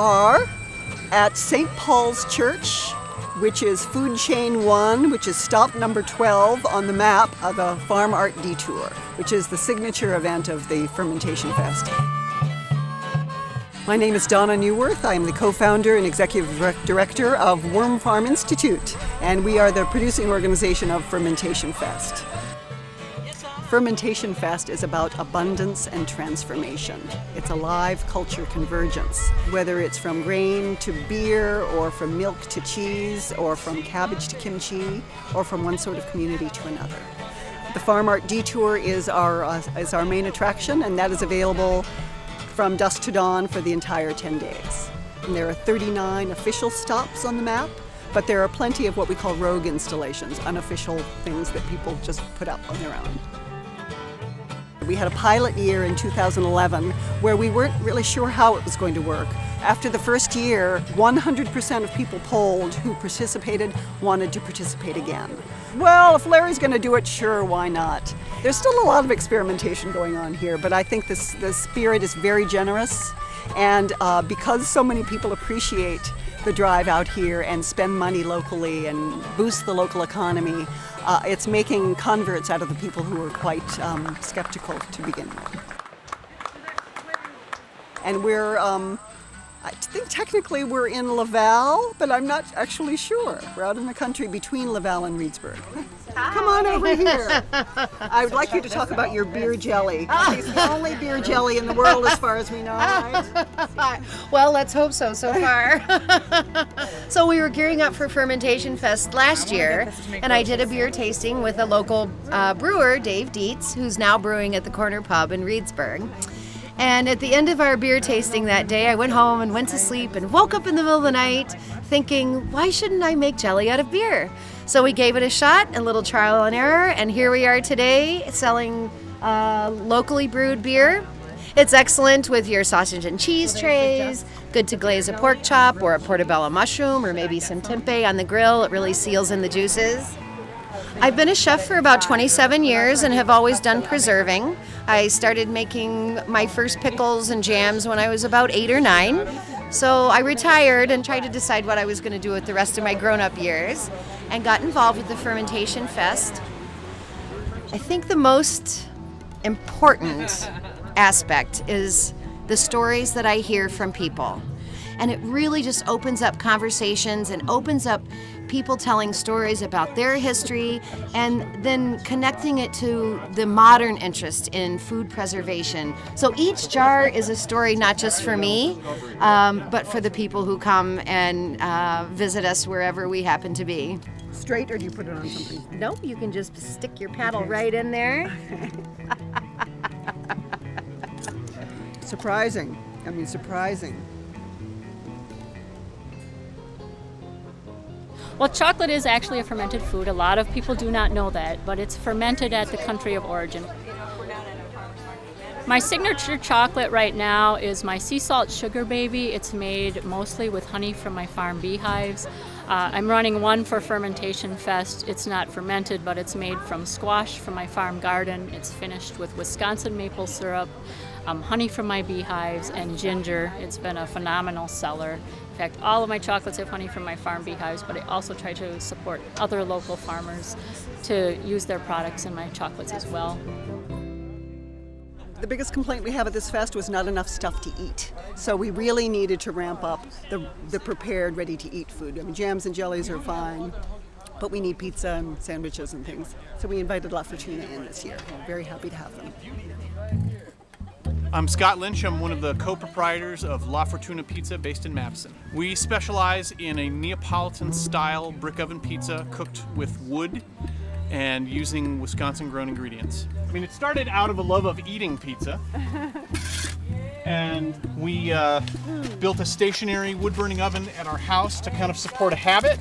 are at St. Paul's Church, which is Food Chain 1, which is stop number 12 on the map of the Farm Art Detour, which is the signature event of the Fermentation Fest. My name is Donna Newworth. I am the co-founder and executive director of Worm Farm Institute, and we are the producing organization of Fermentation Fest. Fermentation Fest is about abundance and transformation. It's a live culture convergence, whether it's from grain to beer, or from milk to cheese, or from cabbage to kimchi, or from one sort of community to another. The Farm Art Detour is our main attraction, and that is available from dusk to dawn for the entire 10 days. And there are 39 official stops on the map, but there are plenty of what we call rogue installations, unofficial things that people just put up on their own. We had a pilot year in 2011 where we weren't really sure how it was going to work. After the first year, 100% of people polled who participated wanted to participate again. Well, if Larry's going to do it, sure, why not? There's still a lot of experimentation going on here, but I think the spirit is very generous, and because so many people appreciate the drive out here and spend money locally and boost the local economy, it's making converts out of the people who were quite skeptical to begin with. And we're, I think technically we're in Laval, but I'm not actually sure. We're out in the country between Laval and Reedsburg. Hi. Come on over here. I would like you to talk about your beer jelly. It's the only beer jelly in the world as far as we know, right? Well, let's hope so far. So we were gearing up for Fermentation Fest last year, and I did a beer tasting with a local brewer, Dave Dietz, who's now brewing at the Corner Pub in Reedsburg. And at the end of our beer tasting that day, I went home and went to sleep and woke up in the middle of the night thinking, why shouldn't I make jelly out of beer? So we gave it a shot, a little trial and error, and here we are today selling locally brewed beer. It's excellent with your sausage and cheese trays, good to glaze a pork chop or a portobello mushroom or maybe some tempeh on the grill. It really seals in the juices. I've been a chef for about 27 years and have always done preserving. I started making my first pickles and jams when I was about 8 or 9. So I retired and tried to decide what I was going to do with the rest of my grown-up years and got involved with the Fermentation Fest. I think the most important aspect is the stories that I hear from people. And it really just opens up conversations and opens up people telling stories about their history and then connecting it to the modern interest in food preservation. So each jar is a story not just for me, but for the people who come and visit us wherever we happen to be. Straight, or do you put it on something? No, you can just stick your paddle right in there. Surprising. I mean, surprising. Well, chocolate is actually a fermented food. A lot of people do not know that, but it's fermented at the country of origin. My signature chocolate right now is my sea salt sugar baby. It's made mostly with honey from my farm beehives. I'm running one for Fermentation Fest. It's not fermented, but it's made from squash from my farm garden. It's finished with Wisconsin maple syrup, honey from my beehives, and ginger. It's been a phenomenal seller. In fact, all of my chocolates have honey from my farm beehives, but I also try to support other local farmers to use their products in my chocolates as well. The biggest complaint we have at this fest was not enough stuff to eat. So we really needed to ramp up the prepared, ready-to-eat food. I mean, jams and jellies are fine, but we need pizza and sandwiches and things. So we invited La Fortuna in this year. We're very happy to have them. I'm Scott Lynch. I'm one of the co-proprietors of La Fortuna Pizza based in Madison. We specialize in a Neapolitan-style brick oven pizza cooked with wood and using Wisconsin-grown ingredients. I mean, it started out of a love of eating pizza. And we built a stationary wood-burning oven at our house to kind of support a habit.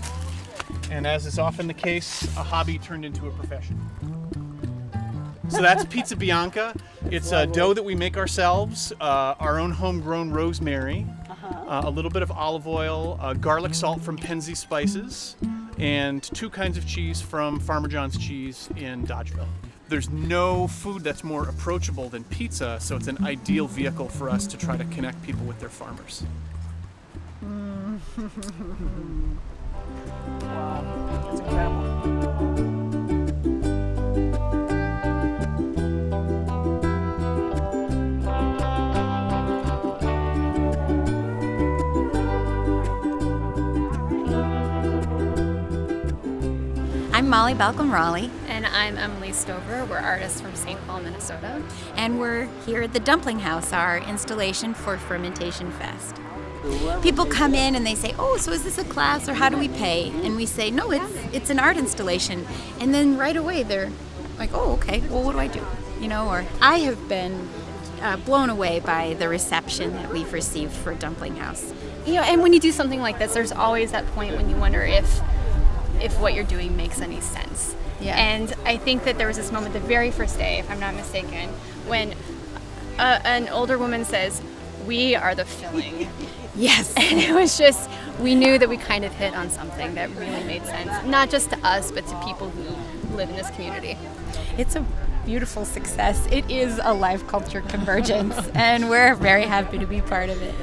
And as is often the case, a hobby turned into a profession. So that's Pizza Bianca. It's a dough that we make ourselves, our own homegrown rosemary, a little bit of olive oil, garlic salt from Penzi Spices, and 2 kinds of cheese from Farmer John's Cheese in Dodgeville. There's no food that's more approachable than pizza, so it's an ideal vehicle for us to try to connect people with their farmers. Wow, that's incredible. I'm Molly Balcom-Raleigh, And I'm Emily Stover. We're artists from St. Paul, Minnesota. and we're here at the Dumpling House, our installation for Fermentation Fest. People come in and they say, "Oh, so is this a class or how do we pay?" And we say, "No, it's an art installation." And then right away they're like, "Oh, okay. Well, what do I do?" Or I have been blown away by the reception that we've received for Dumpling House. And when you do something like this, there's always that point when you wonder if what you're doing makes any sense. Yeah. And I think that there was this moment the very first day, if I'm not mistaken, when an older woman says, "We are the filling." Yes. And it was just, we knew that we kind of hit on something that really made sense, not just to us, but to people who live in this community. It's a beautiful success. It is a life culture convergence, and we're very happy to be part of it.